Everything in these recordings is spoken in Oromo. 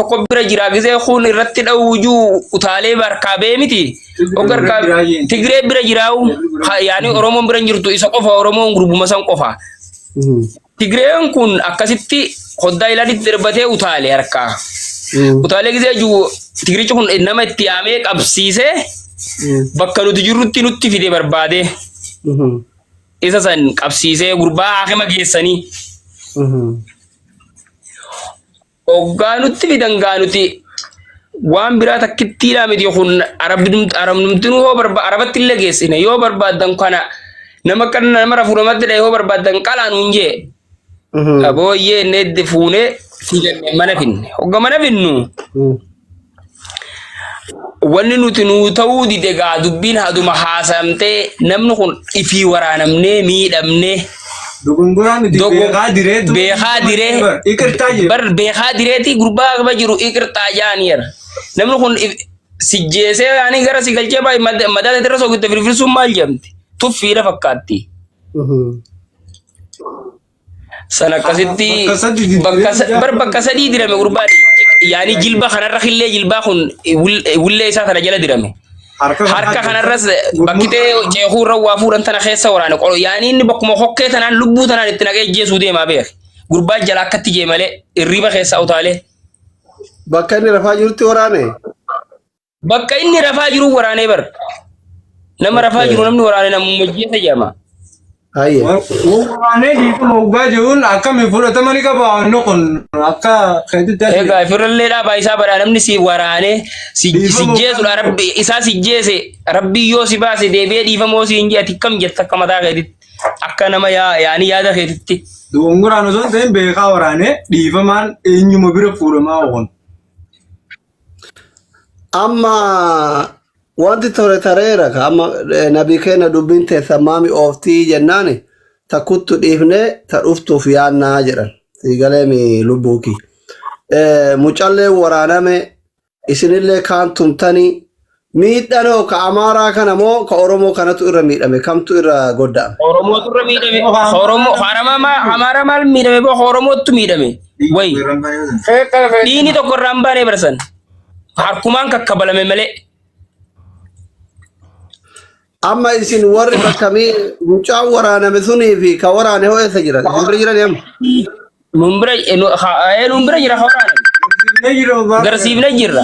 tokko bira jira gizee kun irratti dhawujuu utaalee barkaabee miti ogarka Tigree bira jiraau yaani Oromoon bira jirtu isa qofa Oromoon gurbuma san qofa Tigreen kun akkasitti hoddaa ilaalitti darbatee utaalee harkaa utaalee gizee juu Tigrichi kun nama itti yaamee qabsiisee bakka nuti jirrutti nutti fide barbaade isa san qabsiisee gurbaa akima geessanii Oganutti fidanganuti waan biraa takkittiidha miti kun arabnumtinu hoo arabatti illee geessine yoo barbaadan kana nama rafuudhamatti dha yoo barbaadan qalaan hunjee abooyyee needde fuune fiiganne mana finne hogga mana finnu wanni nuti nuu ta'uu dide gaa dubbiin haduma haasamtee namni kun ifii waraanamnee miidhamnee Dugunguraan di beekhaa direeti gurbaa qaba jiru iqirtaa jaaniir namni kun sijjeesee yaani gara si galchee baay'ee madaala irra soogite firfirsuun maal jedhamti tuffiidha fakkaatti sana akkasitti bakka sadii dirame gurbaa yaani jilba kanarra khillee jilbaa kun wullee isaa kana jala dirame harka kanarras bakkitee jeexurra waa fuudhan tana keessa waraane qolo yaani inni bakkuma hokkee tanaan lubbuu tanaan itti naqee jeesuu deemaa beek gurbaa jala akkatti jee malee irriba keessa utaalee bakka inni rafaa jirutti waraane bakka inni rafaa jiru waraanee bar nama rafaa jiru namni waraane namuma jeesa jedhama Aye. Waraanee dhiifama hoggaa jiruun akkami fudhatamanii qaba noqon akka keetitti egaa firallee dhaabaa isaa bara namni si waraanee si jeesudha rabbi isaa si jeese rabbi yoo si baase deebi'ee dhiifamoo si hinji ati kam jetta akka mataa keetitti akka nama yaani yaada keetitti dogongoraan osoo hin ta'in beekaa waraanee dhiifamaan eenyuma bira fuudhamaa oon Amma wanti tore tareera amma nabii keenya dubbiin teessa maami ooftii jennaani takkuttu dhiifne ta dhuftuuf yaannaa jedhan siigalee mi lubbuuki mucallee waraaname isinillee kaan tumtanii miidhanoo ka amaaraa kana moo ka oromoo kanatu irra miidhame kamtu irra godda'ame oromootu irra miidhame oromoo amaaraa maal miidhame boo oromootu miidhame way diini tokko irraa hin baane barsan harkumaan kakkabalame malee Amma isin warri bakkamii mucaa waraaname sunii fi ka waraane hoo eessa jiran? Numbira jiran yam? Numbira jira ka waraaname. Garsiifne jirra.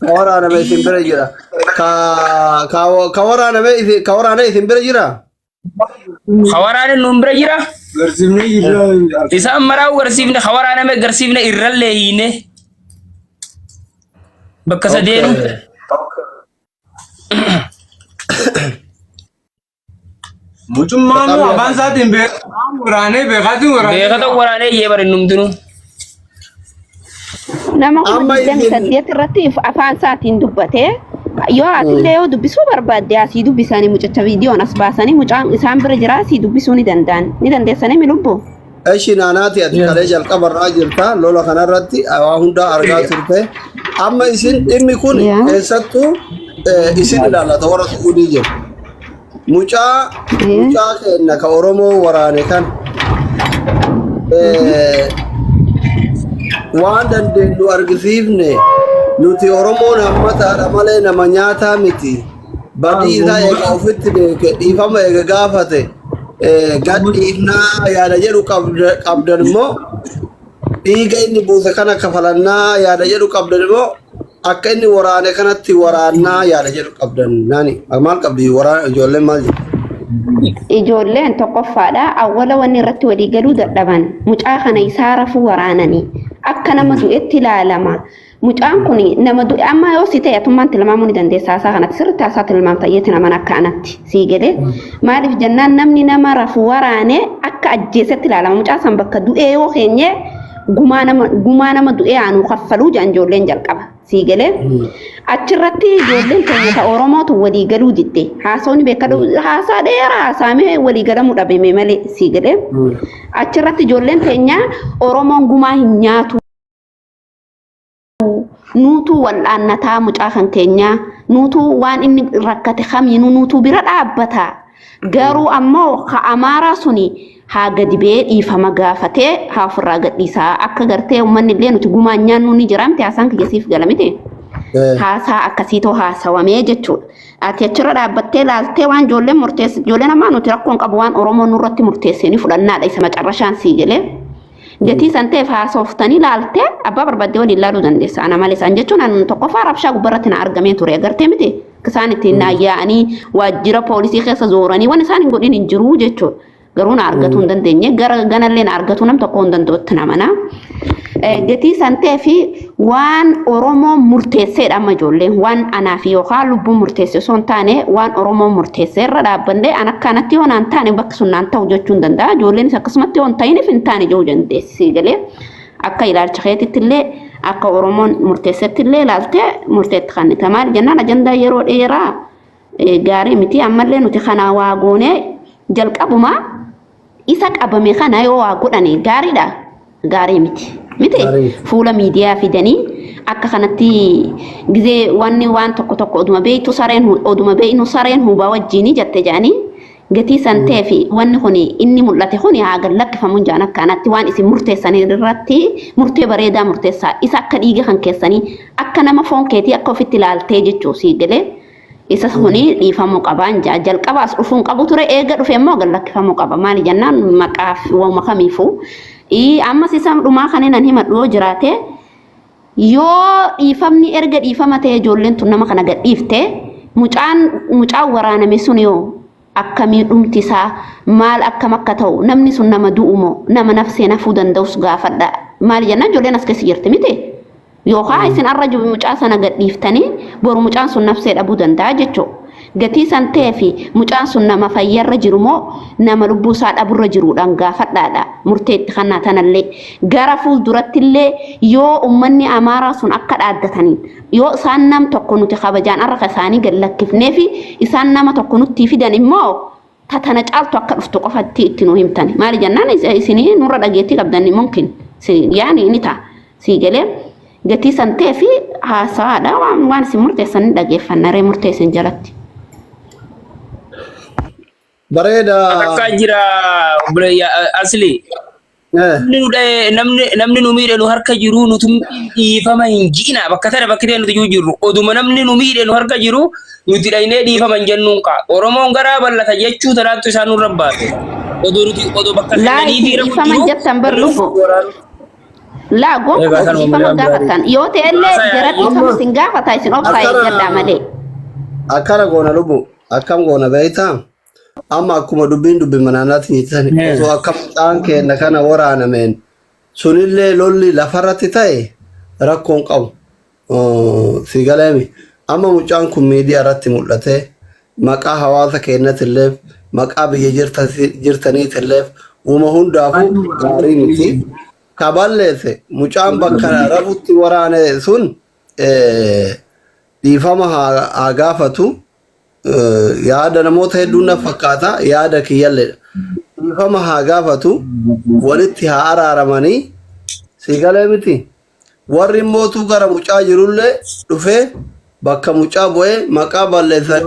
Ka waraaname isin bira jira. Ka waraane isin bira jira? Ka waraane numbira jira? garsiifne jira. Isaan maraa garsiifne ka waraaname garsiifne irrallee hiine. Bakka sadeenu. Mucummaan abaan isaatiin waraanee beekaatiin waraanee. Beekata waraanee yee bare numtinu. Nama kun saddeet irratti afaan isaatiin dubbatee yoo aatillee yoo dubbisuu barbaadde asii dubbisanii mucacha viidiyoon as baasanii mucaan isaan bira jira asii dubbisuu ni danda'an ni dandeessanii mi lubbu. Eshi naanaati ati kalee jalqabarraa jirta lola kanarratti waa hundaa argaa turte amma isin dhimmi kun keessattuu isin ilaalata warra suudii jiru. Mucaa keenya ka Oromoo waraane kan waan dandeenyu argisiifne nuti Oromoon hammataadha malee nama nyaataa miti. Badii isaa eega ofitti beeke dhiifama eega gaafate gad dhiifnaa yaada jedhu qabdan immoo dhiiga inni buuse kana kafalannaa yaada jedhu qabdan immoo akka inni waraane kanatti waraannaa yaada jedhu qabdan nani maal qabdi waraana ijoolleen maal jedhu ijoolleen tokkoffaadha awwala wanni irratti walii galuu dadhaban mucaa kana isaa rafuu waraananii akka nama du'etti ilaalama mucaan kun nama du'e amma yoo si ta'e atummaan tilmaamuu ni dandeessa isaa kanatti sirriitti isaa tilmaamta yetti naman akka anatti sii gede maaliif jennaan namni nama rafuu waraane akka ajjeesetti ilaalama mucaa san bakka du'ee yoo keenye gumaa nama du'ee aanuu kaffaluu jaan ijoolleen jalqaba sii galee achirratti ijoolleen keenya ta Oromootu walii galuu didde haasawni beekadhu haasaa dheeraa haasaamee walii galamuu dhabame malee sii galee achirratti ijoolleen keenya Oromoon gumaa hin nyaatu nuutu wal'aannataa mucaa kan keenya nuutu waan inni rakkate kamiinuu nuutu bira dhaabbata garuu ammoo ka amaaraa suni haa gadi bee dhiifama gaafatee haa ofirraa gadhiisaa akka gartee uummanni illee nuti gumaan nyaannu ni jiraamte haasaan kiyyasiif galamite haasaa akkasiitoo haasawamee jechuudha. Ati achirra dhaabbattee laaltee waan ijoolleen murteesse ijoolleen ammaa nuti rakkoon qabu waan Oromoon nurratti murteessee ni fudhannaadha isa macarrashaan sii galee. Gatii san ta'eef haasoftanii laaltee abbaa barbaaddee waliin laaluu dandeessa. Ana malee isaan jechuun an tokkoffaa rabshaa gubbarratti na argamee ture agartee miti. Isaan ittiin naayyaa'anii waajjira poolisii keessa zooranii waan isaan hin godhin hin jiru jechuudha. Garuu na argatuu hin dandeenye gara ganallee na argatuu nam tokko hin danda'utti namana. Gatii san ta'eef waan Oromoon murteesseedha amma ijoolleen waan anaa fi yookaan lubbuun murteesse osoo hin taane waan Oromoon murteesse irra dhaabbannee an akkanatti yoo naan taane bakka sun naan ta'u jechuu hin danda'a. Ijoolleen akkasumatti yoo hin ta'iniif hin taane jechuu dandeessi galee akka ilaalcha keetitti illee akka Oromoon murteessetti illee ilaaltee murteetti kan itti maal jennaan ajandaa yeroo dheeraa gaarii miti ammallee nuti kana waa goonee jalqabuma isa qabame kana yoo waa godhane gaariidha gaarii miti. Miti fuula miidiyaa fidanii akka kanatti gizee waan tokko oduma beeynu sareen hubaa wajjini jette jaanii gatii san ta'eef wanni kun inni mul'ate kun haa gallakkifamuun jaan akkanatti waan isin murteessanii irratti murtee bareedaa murteessaa isa akka dhiiga kan keessanii akka nama foon keetii akka ofitti ilaaltee jechuu sii galee isa kuni dhiifamuu qabaan jalqabaas dhufuun qabu ture eega dhufe immoo gallakkifamuu qaba maali jennaan maqaaf waama kamiifuu. Ammas isaan dhumaa kanneen himadhu jiraate yoo dhiifamni erga dhiifama ta'e ijoolleen tun nama kana gadhiifte mucaan waraaname sun yoo akkamii dhumtisaa maal akkam akka ta'u namni sun nama du'umoo nama nafsee nafuu danda'us gaafadha maal jennaan ijoolleen as keessa jirti miti yookaan isin arra jiru mucaa sana gadhiiftanii boru mucaan sun nafsee dhabuu danda'a jechuudha. Gatii san ta'eef mucaan sun nama fayyarra jiru moo nama lubbuu isaa dhaburra jiruudhaan gaafadhaadha murteetti kannaa tanallee gara fuulduratti illee yoo uummanni amaaraa sun akka dhaaddataniin yoo isaan nam tokko nuti kabajaan arra isaanii gallakkifnee fi isaan nama tokko nutti fidan immoo tatana caaltu akka dhuftu qofatti itti nu himtani maali jennaan isinii nurra dhageettii qabdanni mumkin yaani ni ta'a sii galee gatii san ta'eef haasawaadha waan isin murteessanii dhageeffannaree murteessin jalatti. Bareeda. Akka jira asli. Namni nu miidhe nu harka jiru nuti dhiifama hin ji'ina bakka tana bakka ta'e nuti jirru oduma namni nu miidhe nu harka jiru nuti dhaynee dhiifama hin jennuun qa Oromoon garaa bal'ata jechuu tanaattu isaan nurra baate oduu bakka ta'anii dhiira dhiifama jettan barlufu laa goota dhiifama gaafatan yoo ta'ellee jara dhiifama sin gaafata isin obsaa jedhaa malee. Akkana goona lubu akkam goona beeytaa. Amma akkuma dubbiin manaanaatti nyiitan osoo akka mucaan keenya kana waraanameen sunillee lolli lafarratti ta'e rakkoon qabu si galeemi amma mucaan kun miidiyaa irratti mul'ate maqaa hawaasa keenyatillee maqaa biyya jirtaniitillee uuma hundaafuu gaarii miti kaballeesse mucaan bakka rafutti waraane sun dhiifama haa gaafatu. Yaada namoota hedduun na fakkaata yaada kiyyallee dhiifama haa gaafatu walitti haa araaramanii si galee miti warri mootuu gara mucaa jirullee dhufee bakka mucaa bu'ee maqaa balleessan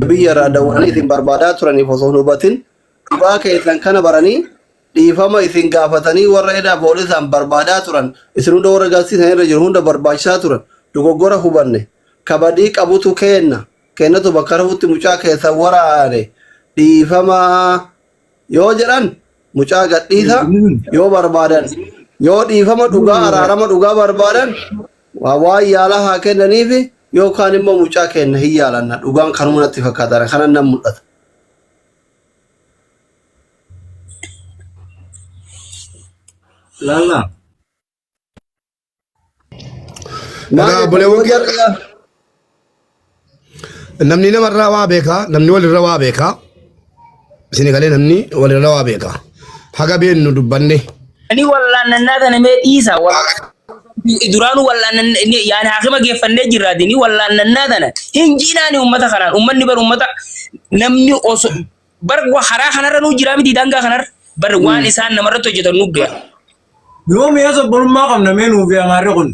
biyya irraa dawwanii isin barbaadaa turaniif osoo hin hubatin dhugaa keessan kana baranii dhiifama isin gaafatanii warra edaa poolisaan barbaadaa turan isin hunda warra galsiisan irra jiru hunda barbaachisaa turan. Dogoggora hubanne kabadii qabutu kennatu bakka rafutti mucaa keessa waraane dhiifama yoo jedhan mucaa gadhiisa yoo barbaadan yoo dhiifama dhugaa araarama dhugaa barbaadan waan yaala haa kennaniif yookaan immoo mucaa kenna hin yaalanna dhugaan kanuma natti fakkaatan kanan nan mul'ata. Lala. Namni namarraa waa beekaa namni walirra waa beekaa isin galee namni walirra waa beekaa haga beennu dubbanne. Ani wallaanannaa kana mee dhiisa duraanu wallaan yaani hakima geeffannee jirraati ni wallaanannaa kana hin jiinaani ummata kanaan ummanni bar ummata namni osoo bar haraa kanarra nu jiraa miti dangaa kanarra bar waan isaan namarratti hojjetan nu beeka. Yoo mi'a sabboonummaa qabna mee nuuf amaarri kun.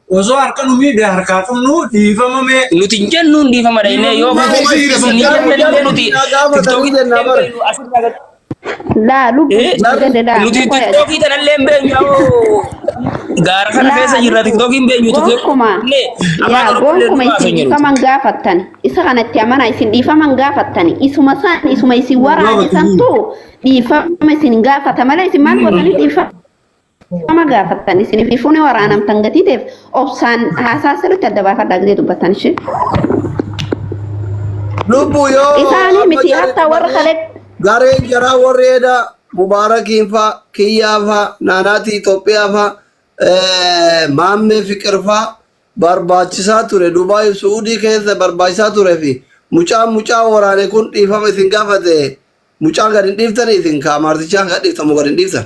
osoo harka nu miidhe harkaa qabnu dhiifama mee. Nuti hin jennu dhiifama dhaynee yoo isin jennallee nuti TikTokii Laa lubbuu gadi laa. nuti TikTokii tanallee hin beenyu gaara kana keessa jirra TikTokii hin beenyu Gonkumaa isin dhiifaman gaafattan isa kanatti amana isin dhiifaman gaafattan isuma isin waraanisantu dhiifama isin gaafata malee isin maal godhanii dhiifama gaafattan isin ifuuni waraanamtan gatiiteef obsaan haasaa sirriitti adda baafadhaa gidee dubbattan ishee. Lubbu yoo Isaanii miti hatta warra kalee. gareen jaraa warreedha Mubaarakiin fa Kiyyaa fa Naanaati Itoophiyaa fa Maammee Fiqir fa barbaachisaa ture Dubaay Suudii keessa barbaachisaa ture fi mucaa waraane kun dhiifama isin gaafate mucaan gad hin dhiiftan isin kaa maartichaan gad dhiiftamu gad hin dhiiftan.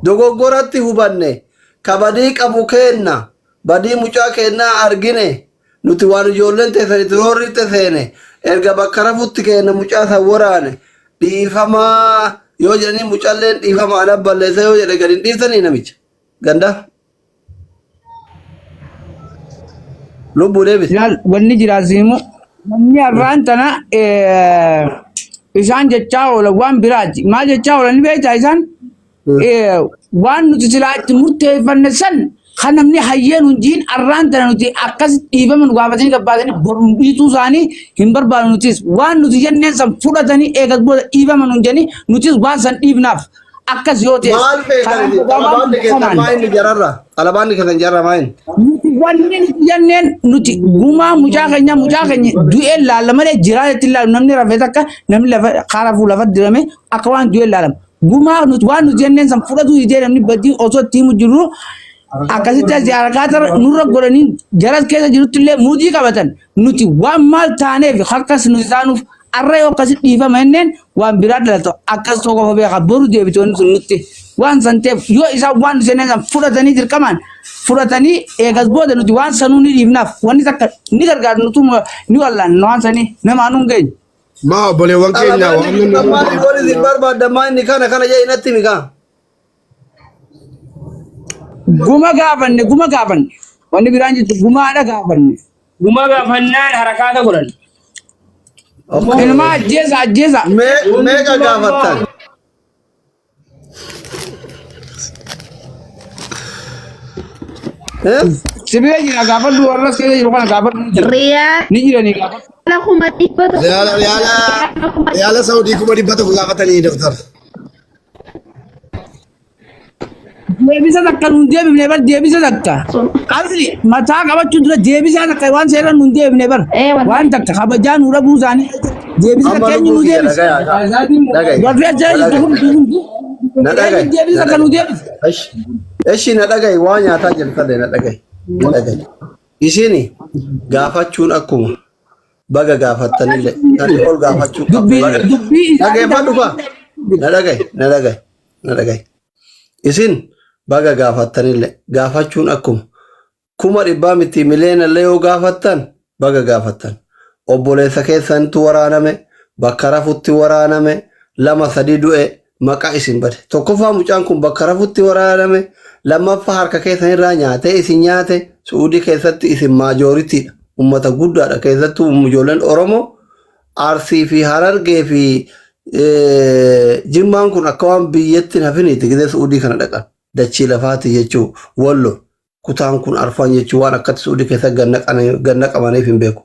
Dogoggoratti hubanne ka badii qabu kenna badii mucaa kennaa argine nuti waan ijoolleen teessanii tiroorriitti seene erga bakka rafutti kenna mucaa san waraane dhiifamaa yoo jedhanii mucaalleen dhiifama ana balleessa yoo jedhe gad hin dhiiftanii namicha ganda lubbuu deebise. Wanni jiraasimu namni har'aan tana isaan jechaa oolan waan biraati maal jechaa oolan ni beektaa isaan waan nuti silaa itti murteeffanne san kan namni hayyeen hunjiin har'aan tana nuti akkas dhiifama nu gaafatanii gabbaatanii borumbiituu isaanii hin barbaadu nutis waan nuti jenneen san fudhatanii eegas booda dhiifama nu jennii nutis waan san dhiifnaaf akkas yoo ta'e. Maal feetan alaabaan keessan jarra maal? Nuti wanni jenneen nuti gumaa mucaa keenya du'ee laalla malee jiraatatti ilaalu namni rafee takka namni lafa karaa lafa dirame akka waan du'ee laalamu. Gumaa nuti waan nuti jenneen san fudhatu idee namni badii osoo itti himu jiru akkasitti as harkaata nurra godhanii jaras keessa jirutti illee muutii qabatan nuti waan maal taaneef akkas nuti taanuuf arra yoo akkasitti dhiifama jenneen waan biraa dhalatu akkas tokko qofa beeka boru deebitoonni sun nutti waan san ta'eef yoo isaan waan nuti jenneen san fudhatanii dirqamaan fudhatanii eegas booda nuti waan sanuu ni dhiifnaaf wanni takka ni gargaaru nuti ni wallaan waan sanii namaa nuun geenye. Ma obboleewwan keenya Ammaan waliin hin barbaadamaa inni kana jee inatti mikaa. Guma gaafanne wanni biraan jirtu gumaadha gaafanne. guma gaafannaan harakaata godhan. Ilma ajjeesa. Meeqa gaafattan? Sibira jira gaafadhu warras keessa jiru kana gaafadhu. Riyaa. Ni jiranii gaafadhu. Kuma dhibbata. yaala Saudii kuma dhibbata ku gaafatanii doktor. Deebisa takka nuun deebifne bar deebisa takka. Asli mataa qabachuun dura deebisa takka waan seeran nuun deebifne bar. Waan takka kabajaa nu dhabuu isaanii deebisa takka eenyu nu deebisa. Warri ajjaa jirtu Na dhagaye. deebisa takka nu deebisa. Eshi na dhagaye waa nyaataa jalqabe na dhagaye. Ishini gaafachuun akkuma baga gaafattanillee kan ol gaafachuu Dubbii dhagayeeffadhu faa na dhagaye. Isin baga gaafattanillee gaafachuun akkuma kuma dhibbaa miti mileenallee yoo gaafattan baga gaafattan obboleessa keessanitu waraaname bakka rafutti waraaname 2-3 du'e maqaa isin bade tokkoffaa mucaan kun bakka rafutti waraaname lammaffaa harka keessanirraa nyaate isin nyaate Suudii keessatti isin maajooritiidha ummata guddaadha keessattuu ijoolleen Oromoo Arsii fi Harargee fi Jimmaan kun akka waan biyyatti hafiniiti gidee Suudii kana dhaqan dachii lafaati jechuu wallo kutaan kun arfan jechuu waan akkatti Suudii keessa ganna qabaniif hin beeku.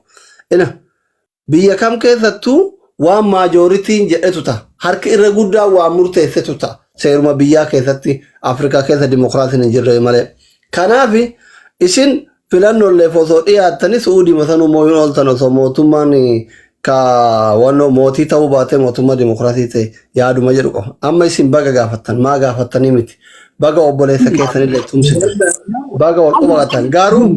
Ina biyya kam keessattuu waan maajooritiin jedhetu ta'a harki irra guddaa waan murteessetu ta'a seeruma biyyaa keessatti Afrikaa keessa dimokiraasiin hin jirre malee. Kanaaf isin filannollee osoo dhiyaattanii Suudii masanuu mooyin ooltan osoo mootummaan ka wano mootii ta'uu baatee mootummaa dimokiraasii ta'e yaaduma jedhu qofa. Amma isin baga gaafattan maa gaafattanii miti. Baga obboleessa keessanillee tumsitan. Baga wal qubatan garuu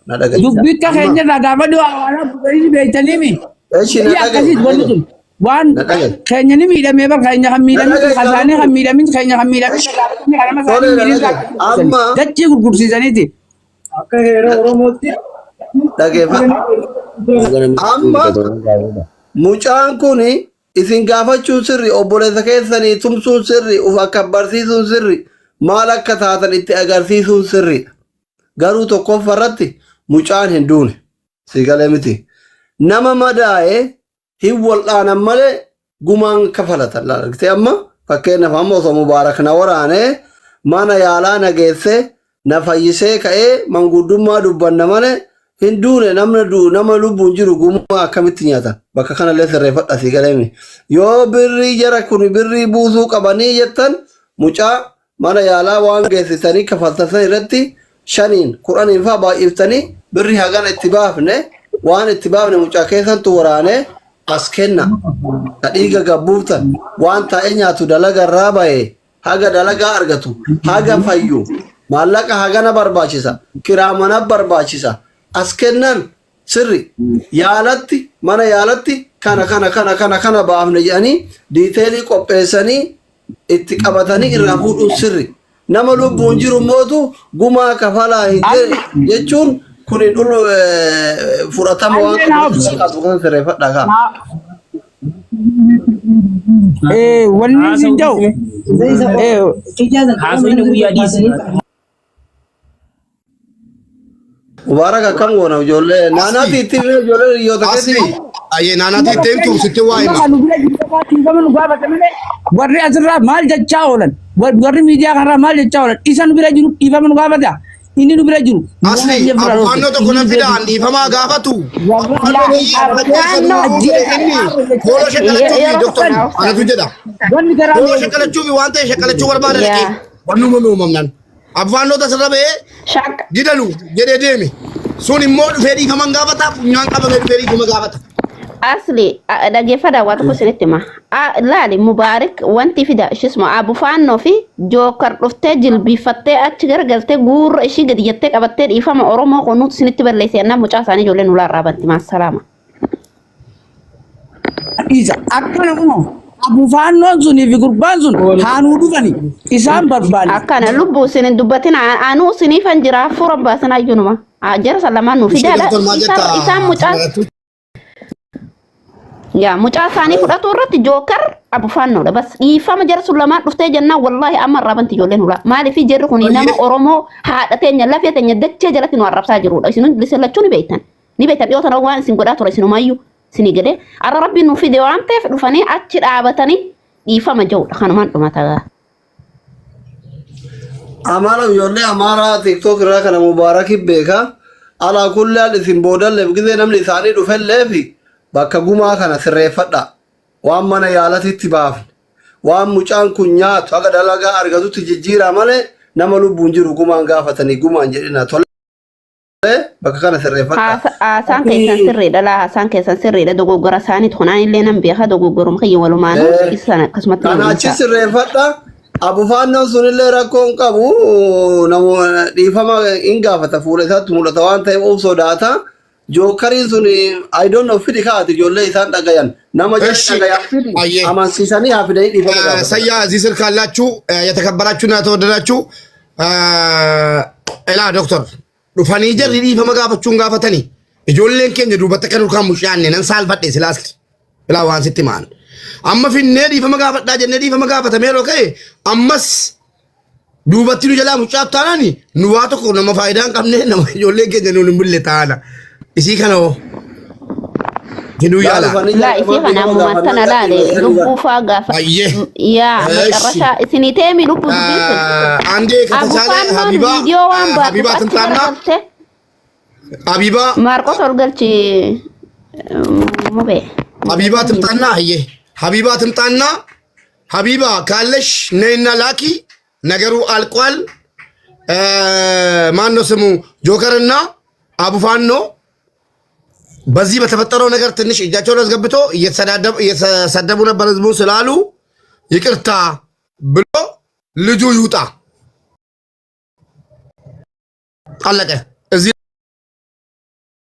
na dhagaye. Dubbii akka keenya irraa gaafadhu waan bu'anii beektanii mi? Eshi na dhagaye. Waan keenya ni miidhamee bar keenya kan miidhamin kasaanii kan miidhamin keenya kan miidhamin Amma dachii gurgursiisaniiti. Akka heera Oromootti. dhageeffadhu. Amma mucaan kun isin gaafachuun sirri obboleessa keessanii tumsuun sirri uf akka barsiisuun sirri maal akka taatan itti agarsiisuun sirri garuu tokkoffaa irratti mucaan hin duune sigalee miti nama madaa'e hin wal'aanan malee gumaan kafalatan laalagtee amma fakkeenyaaf amma osoo mubaarak na waraanee mana yaalaa nageesse na fayyisee ka'ee manguddummaa dubbanna malee hin duune nama lubbuun jiru gumaa akkamitti nyaatan bakka kanallee sirreeffadha sigalee yoo birrii jara kun birrii buusuu qabanii jettan mucaa mana yaalaa waan geessisanii kafaltasan irratti 5 10 fa'aa baay'iftanii birrii hagana itti baafne waan itti baafne mucaa keessantu waraanee as kenna kadhiiga gabbuuftan waan taa'ee nyaatu dalaga irraa ba'ee haga dalagaa argatu haga fayyu maallaqa hagana barbaachisa kiraa mana barbaachisa as kennan sirri yaalatti mana yaalatti kana baafne jedhanii diiteelii qopheessanii itti qabatanii irraa fuudhuun sirri nama lubbuun jiru mootu gumaa kafalaa hin jechuun kun fudhatama waan qabu kan sirreeffadha kaa. Wanni sin ta'u haasawni guyyaa dhiisii. Mubaarak akkam goona ijoollee naanaatti itti ijoollee hiriyoota keessi. Ayyee naanaatti itti himtu sitti waa hima. warri asirraa maal jechaa oolan warri miidiyaa kanarraa maal jechaa oolan isa nu bira jiru dhiifama nu gaafata inni nu bira jiru. Asli affaannoo tokko nan fidaan dhiifamaa gaafatu. Kooloo shakkalachuufi doktor anatu jedha. Kooloo shakkalachuufi waan ta'e shakkalachuu barbaada dhaqee wannuma uumamnan. Affaannoo tasirra ba'ee didalu jedhee deeme sun immoo dhufee dhiifaman gaafata funyaan qabamee dhufee dhiifama gaafata. Asli dhaggeeffadha waa tokko isinitti hima. Laali Mubaarak wanti fida ishisma Abufaannoo fi Jookar dhuftee jilbiifattee achi garagaltee guurra ishii gadi jettee qabattee dhiifama Oromoo qonuutu isinitti balleessee annaa mucaa isaanii ijoollee nulaa irraa banti maasalaama. Isa akkana kunoo Abufaannoon sunii fi gurbaan sun haanuu dhufani isaan barbaade. Akkana lubbuu isinin dubbatin aanuu isiniifan jira hafuura baasan ayyunuma. Jara salamaan nuuf fidaadha isaan mucaa. Ya mucaa isaanii fudhatu irratti Jookar Abufaannoodha bas dhiifama jara sun lamaan dhuftee jennaan wallaahi amma irraa banti ijoolleen hulaa maaliif jarri kun nama Oromoo haadha teenya lafee teenya dachee jalatti nu arrabsaa jirudha isin lachuu ni beektan dhiyootan waan isin godhaa ture isinumayyuu isinii gadee arra rabbiin nuuf fide waan ta'eef dhufanii achi dhaabatanii dhiifama ja'udha kanumaan dhumata. Amaara ijoollee Amaara TikTok irraa kana Mubaarak beeka alaa kullaan isin boodalleef gizee namni isaanii dhufelleefi bakka gumaa kana sirreeffadha waan mana yaalatitti baafne waan mucaan kun nyaatu haga dalagaa argatutti jijjiira malee nama lubbuun jiru gumaan gaafatanii gumaan jedhina tole bakka kana sirreeffadha. Haasaan keessan sirriidha laa haasaan keessan sirriidha dogoggora isaanii tonaan illee nan beeka dogoggorum kiyya walumaanuu isaan akkasumatti. Kana achi sirreeffadha Abufaannoon sunillee rakkoon qabu namoota dhiifama hin gaafata fuula isaatti mul'ata waan ta'eef of sodaata. Jookariin sun I don't know fidi kaati ijoollee isaan dhagayan nama dhagayan fidi amansiisanii haafidanii dhiifama gaafata. Sayyaa እዚህ ስር ካላችሁ የተከበራችሁና የተወደዳችሁ ኤላ ዶክተር ዱፋኒ ጀሪ dhiifama gaafachuun gaafatanii ijoolleen keenya duubatti kan dhukaan mushaanne nan saalfadhe silaaski ilaa waan sitti maan amma finnee dhiifama gaafadhaa jennee dhiifama gaafatamee yeroo ka'e ammas duubatti nu jalaa mucaa taanani nu waa tokko nama faayidaa hin qabne nama ijoolleen keenya nuun hin bulle taana. Isi kana Hindu yala. La isi kana mumatana lale lubu faga. Ya matarasha isini temi lubu bisu. Ande kata sana Habiba. Habiba tentana. Habiba. Marcos orgalchi mobe. Habiba tentana ye. Habiba tentana. Habiba kalesh neina laki nagaru alqual. Mano semu Jokerna Abufaanno በዚህ በተፈጠረው ነገር ትንሽ እጃቸውን አስገብቶ እየተሰደቡ ነበር ህዝቡ ስላሉ ይቅርታ ብሎ ልጁ ይውጣ አለቀ።